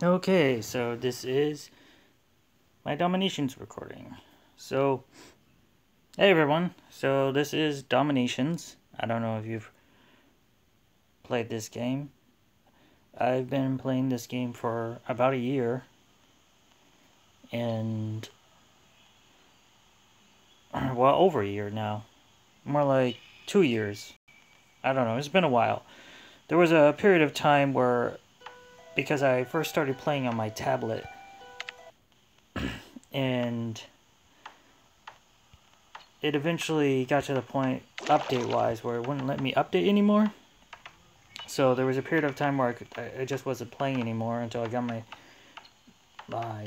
Okay, so this is my DomiNations recording. So, hey everyone. So this is DomiNations. I don't know if you've played this game. I've been playing this game for about a year. And, well, over a year now. More like 2 years. I don't know, it's been a while. There was a period of time where, because I first started playing on my tablet, and it eventually got to the point, update-wise, where it wouldn't let me update anymore. So there was a period of time where I just wasn't playing anymore until I got my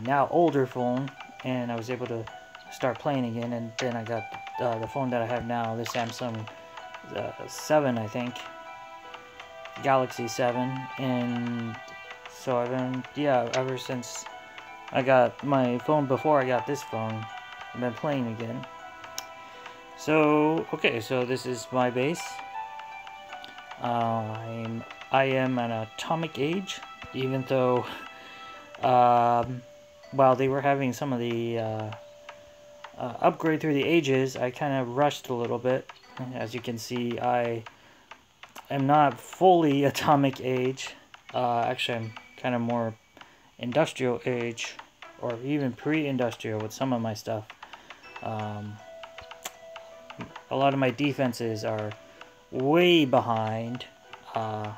now older phone, and I was able to start playing again. And then I got the phone that I have now, the Samsung 7, I think, Galaxy 7, and so I've been, ever since I got my phone before I got this phone, I've been playing again. So, okay, so this is my base. I am an atomic age, even though, while they were having some of the upgrade through the ages, I kind of rushed a little bit. As you can see, I am not fully atomic age. Actually, I'm kind of more industrial age, or even pre-industrial with some of my stuff. A lot of my defenses are way behind. So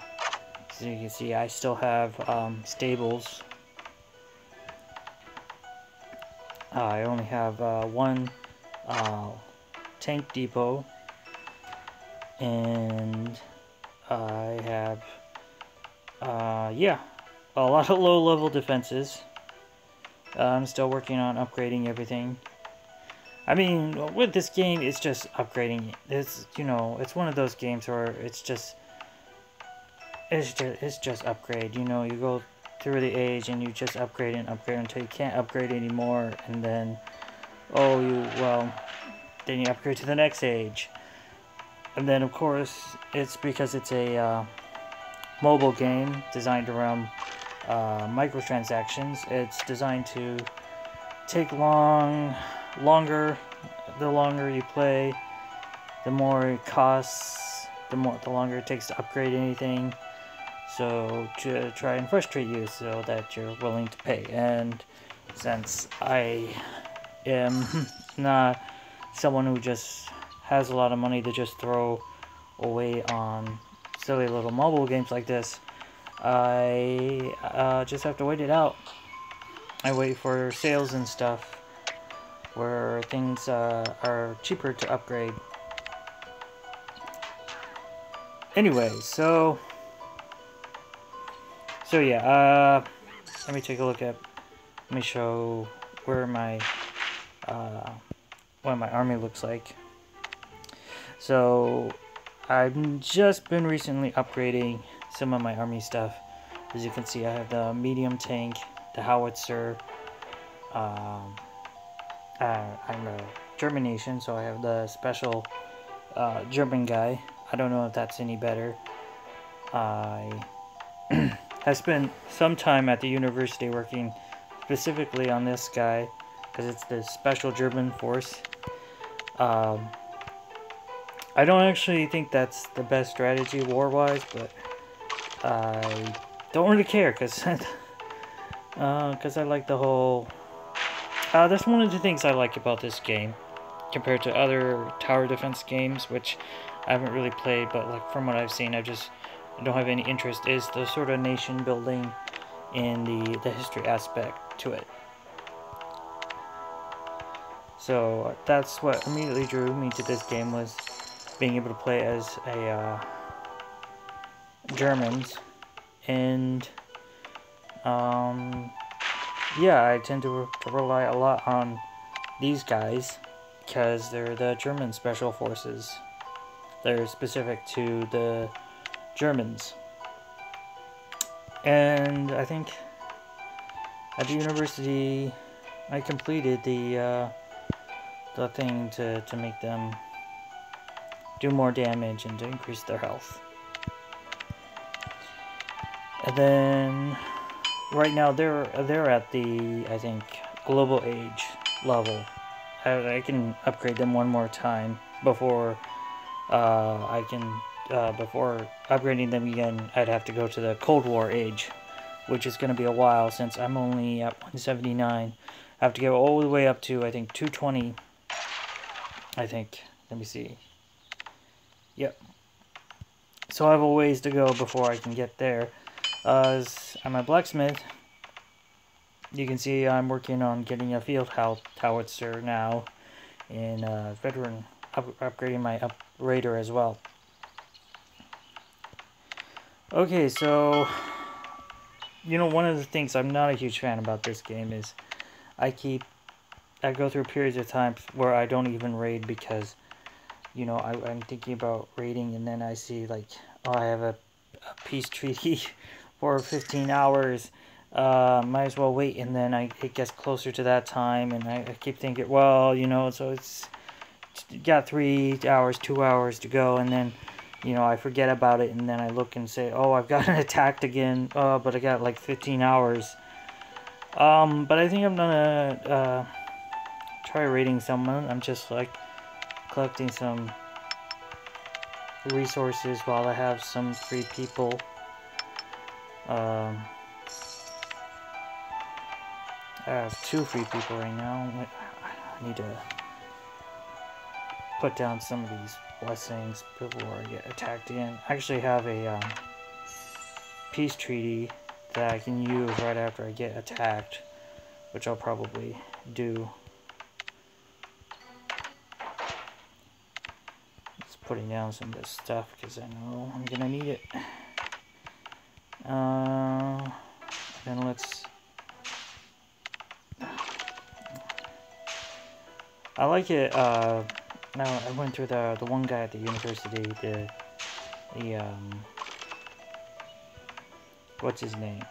you can see I still have stables. I only have one tank depot, and I have a lot of low-level defenses. I'm still working on upgrading everything. I mean, with this game, it's just upgrading. It's, it's one of those games where it's just upgrade. You go through the age and you just upgrade and upgrade until you can't upgrade anymore, and then then you upgrade to the next age. And then of course it's because it's a mobile game designed around microtransactions. It's designed to take longer. The longer you play, the more it costs, the longer it takes to upgrade anything. So to try and frustrate you so that you're willing to pay. And since I am not someone who just has a lot of money to just throw away on silly little mobile games like this, I just have to wait it out. I wait for sales and stuff where things are cheaper to upgrade. Anyway, so yeah, let me take a look at, let me show where my what my army looks like. So I've just been recently upgrading some of my army stuff. As you can see, I have the medium tank, the howitzer. I'm a German nation, so I have the special German guy. I don't know if that's any better. I have spent some time at the university working specifically on this guy because it's the special German force. I don't actually think that's the best strategy war-wise, but I don't really care because I like the whole. That's one of the things I like about this game compared to other tower defense games, which I haven't really played, but like from what I've seen, I don't have any interest, is the sort of nation building and the history aspect to it. So that's what immediately drew me to this game, was being able to play as a Germans, and I tend to rely a lot on these guys because they're the German special forces. They're specific to the Germans. And I think at the university I completed the thing to make them do more damage and to increase their health. And then right now they're at the, I think, global age level. I can upgrade them one more time before before upgrading them again. I'd have to go to the Cold War age, which is going to be a while since I'm only at 179. I have to go all the way up to, I think, 220. I think. Let me see. Yep. So I have a ways to go before I can get there. I'm a blacksmith. You can see I'm working on getting a field howitzer now, and veteran upgrading my raider as well. Okay, so one of the things I'm not a huge fan about this game is I go through periods of time where I don't even raid because I'm thinking about raiding, and then I see like, oh, I have a peace treaty for 15 hours. Might as well wait, and then it gets closer to that time, and I keep thinking, well, so it's got 3 hours, 2 hours to go, and then I forget about it, and then I look and say, oh, I've gotten attacked again, but I got like 15 hours. But I think I'm gonna try raiding someone. I'm just like collecting some resources while I have some free people. I have 2 free people right now. I need to put down some of these blessings before I get attacked again. I actually have a peace treaty that I can use right after I get attacked, which I'll probably do. Just putting down some of this stuff because I know I'm gonna need it. Then let's. I like it. Now I went through the one guy at the university. The what's his name?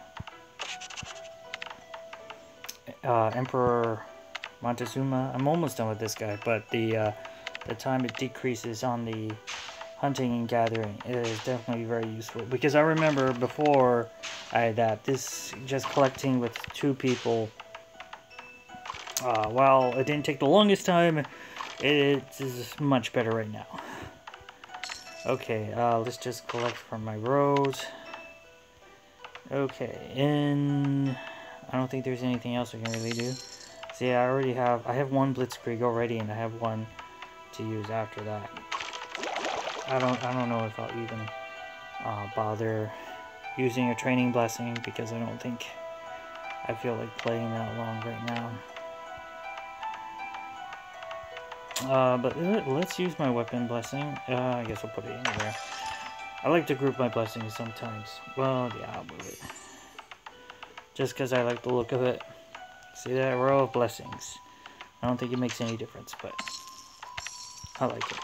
Emperor Montezuma. I'm almost done with this guy, but the time it decreases on the hunting and gathering is definitely very useful, because I remember before this just collecting with 2 people, while it didn't take the longest time, it is much better right now. Okay, let's just collect from my roads. Okay, and I don't think there's anything else I can really do. See, I have 1 blitzkrieg already, and I have 1 to use after that. I don't know if I'll even bother using a training blessing, because I don't think I feel like playing that long right now. But let's use my weapon blessing. I guess I'll put it anywhere. I like to group my blessings sometimes. Well, yeah, I'll move it. Just because I like the look of it. See that row of blessings? I don't think it makes any difference, but I like it.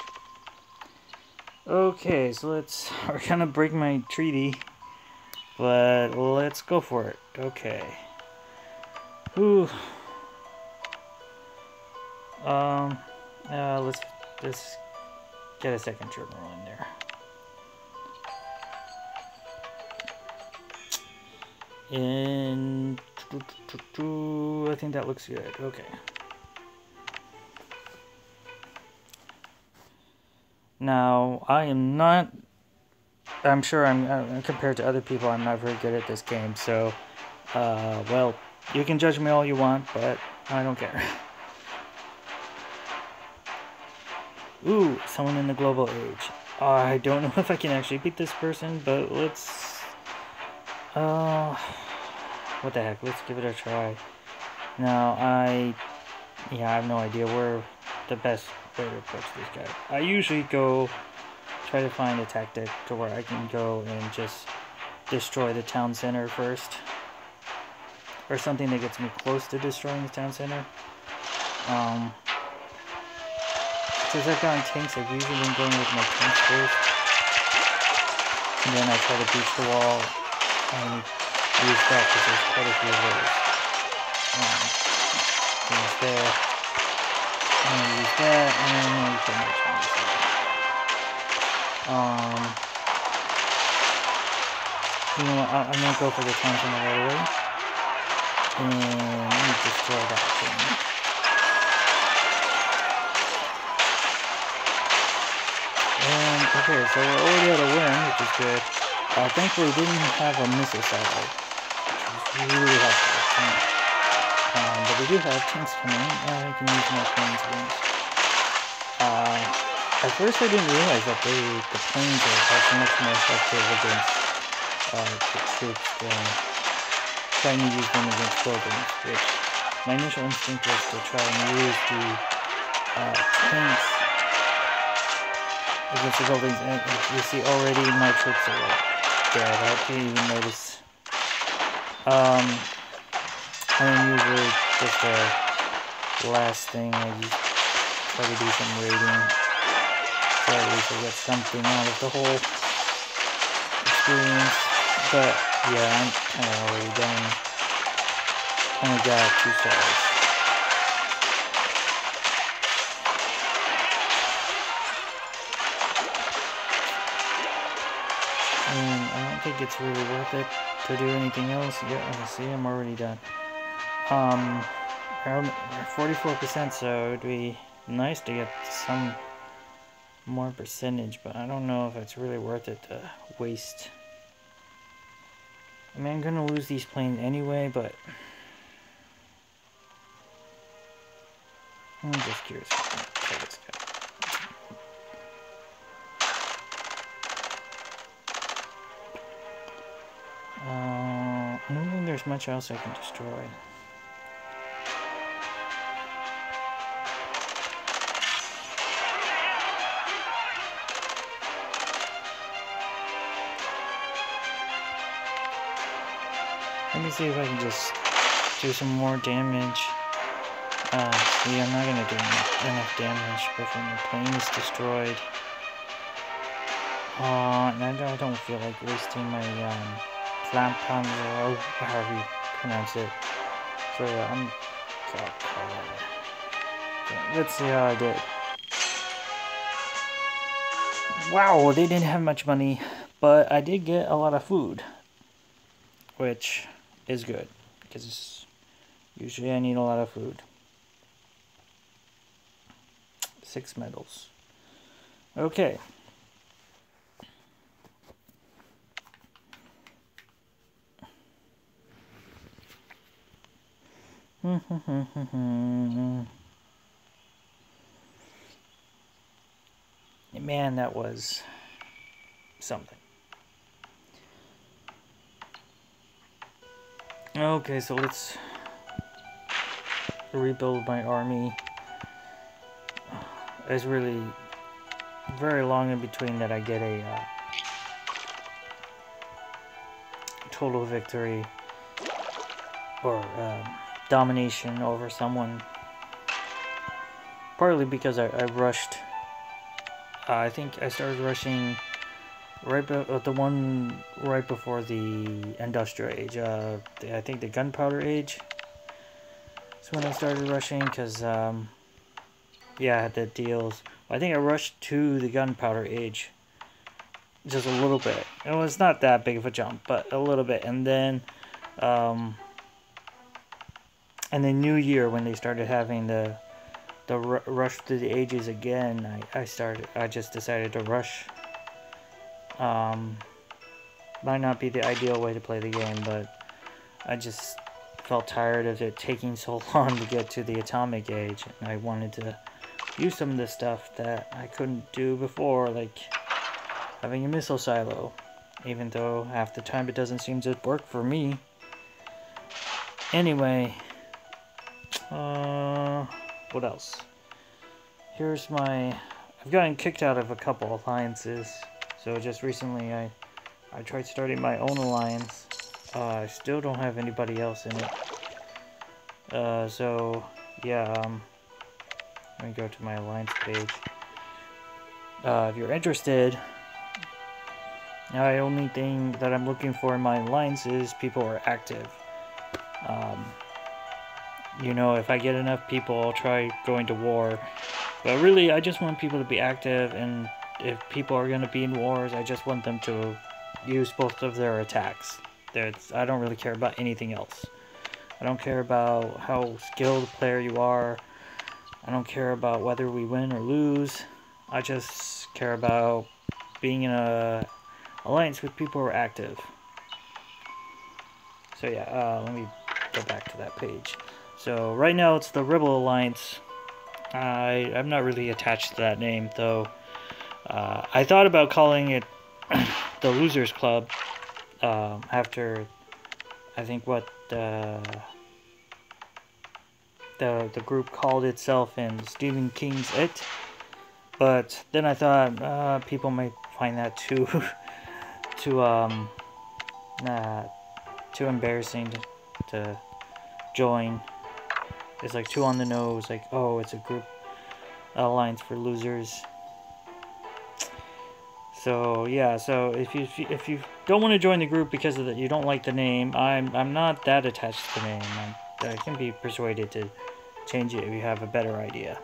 Okay, so we're gonna break my treaty, but let's go for it. Okay. Ooh. Let's get a second terminal in there. And I think that looks good. Okay. Now, I'm sure compared to other people, I'm not very good at this game, so, well, you can judge me all you want, but I don't care. Ooh, someone in the global age. I don't know if I can actually beat this person, but let's, what the heck, let's give it a try. Now, I have no idea where the best way to approach this guy. I usually try to find a tactic to where I can go and just destroy the town center first, or something that gets me close to destroying the town center. Since I've gotten tanks, I've usually been going with my tanks first, and then I try to breach the wall and use that, because there's quite a few of those. Things there. I'm gonna use that, and then we can make changes there. You know what, I'm gonna go for the town center right away. And let me destroy that thing. And okay, so we're already at a win, which is good. Thankfully, we didn't have a missile silo, which was really helpful. But we do have tanks coming, and we can use more planes against. At first, I didn't realize that the planes are so much more effective against the troops than trying to use them against buildings, which my initial instinct was to try and use the tanks against the buildings, and you see already my troops are dead. I didn't even notice. And then usually just the last thing I just try to do some raiding, so at least I get something out of the whole experience. But yeah, I'm kind of already done. Only got 2 stars. And I don't think it's really worth it to do anything else. Yeah, see, I'm already done. Around 44%, so it'd be nice to get some more percentage, but I don't know if it's really worth it to waste. I mean, I'm gonna lose these planes anyway, but I'm just curious. Check this guy. I don't think there's much else I can destroy. Let me see if I can just do some more damage. See, I'm not gonna do enough damage before my plane is destroyed. And I don't feel like wasting my Flampanzer, or however you pronounce it. So yeah, let's see how I did. Wow, they didn't have much money, but I did get a lot of food, which is good, because usually I need a lot of food. 6 medals. Okay. Man, that was something. Okay, so let's rebuild my army. It's really very long in between that I get a total victory or domination over someone. Partly because I rushed. I think I started rushing the one right before the Industrial Age. I think the Gunpowder Age. That's when I started rushing, because yeah, I had the deals. I think I rushed to the Gunpowder Age just a little bit. It was not that big of a jump, but a little bit. And then New Year, when they started having the rush to the ages again, I just decided to rush. Might not be the ideal way to play the game, but I just felt tired of it taking so long to get to the Atomic Age, and I wanted to use some of the stuff that I couldn't do before, like having a missile silo, even though half the time it doesn't seem to work for me. Anyway, what else? Here's I've gotten kicked out of a couple alliances, so just recently I tried starting my own alliance. I still don't have anybody else in it. So yeah, let me go to my alliance page. If you're interested, the only thing that I'm looking for in my alliance is people who are active. You know, if I get enough people, I'll try going to war. But really, I just want people to be active, and if people are going to be in wars, I just want them to use both of their attacks. I don't really care about anything else. I don't care about how skilled a player you are. I don't care about whether we win or lose. I just care about being in a alliance with people who are active. So yeah, let me go back to that page. So right now it's the Rebel Alliance. I'm not really attached to that name though. I thought about calling it the Losers Club after I think what the group called itself in Stephen King's It. But then I thought people might find that too too embarrassing to join. It's like too on the nose. Like, oh, it's a group alliance for losers. So yeah, so if you don't want to join the group because of that, you don't like the name. I'm not that attached to the name. I can be persuaded to change it if you have a better idea.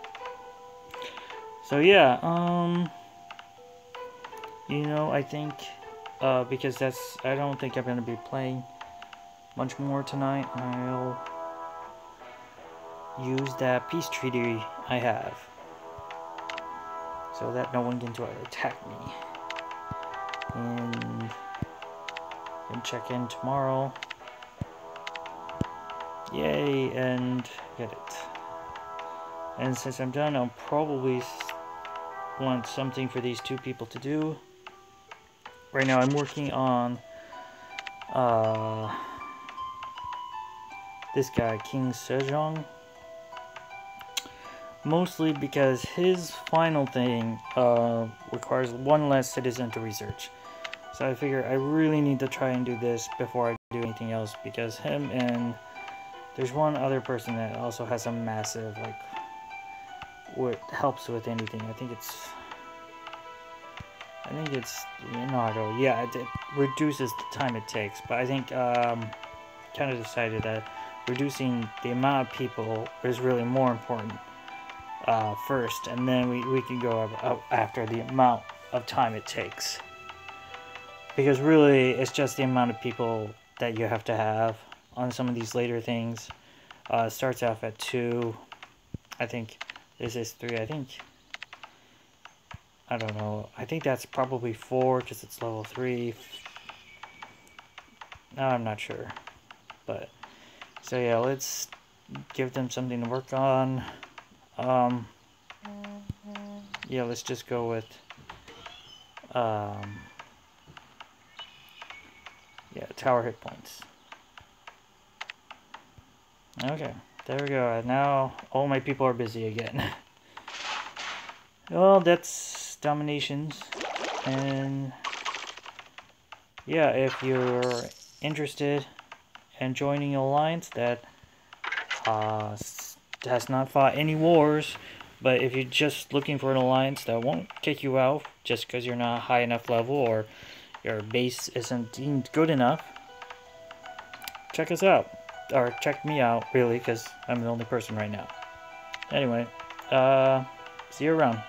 So yeah, you know, I think because I don't think I'm gonna be playing much more tonight. I'll use that peace treaty I have so that no one can try to attack me. And can check in tomorrow. Yay, and get it. And since I'm done, I'll probably want something for these two people to do. Right now I'm working on this guy, King Sejong. Mostly because his final thing requires one less citizen to research. So I figure I really need to try and do this before I do anything else, because him and there's one other person that also has a massive, like, what helps with anything. I think it's Leonardo. Yeah, it reduces the time it takes. But I think kind of decided that reducing the amount of people is really more important first, and then we can go up after the amount of time it takes. Because really, it's just the amount of people that you have to have on some of these later things. It starts off at 2. I think this is 3. I don't know. I think that's probably 4 because it's level 3. No, I'm not sure. But, so yeah, let's give them something to work on. Yeah, let's just go with yeah, tower hit points. Okay, there we go. Now all my people are busy again. Well, that's DomiNations. And yeah, if you're interested in joining an alliance that has not fought any wars, but if you're just looking for an alliance that won't kick you out just because you're not high enough level or your base isn't deemed good enough, check us out. Or check me out, really, because I'm the only person right now. Anyway, see you around.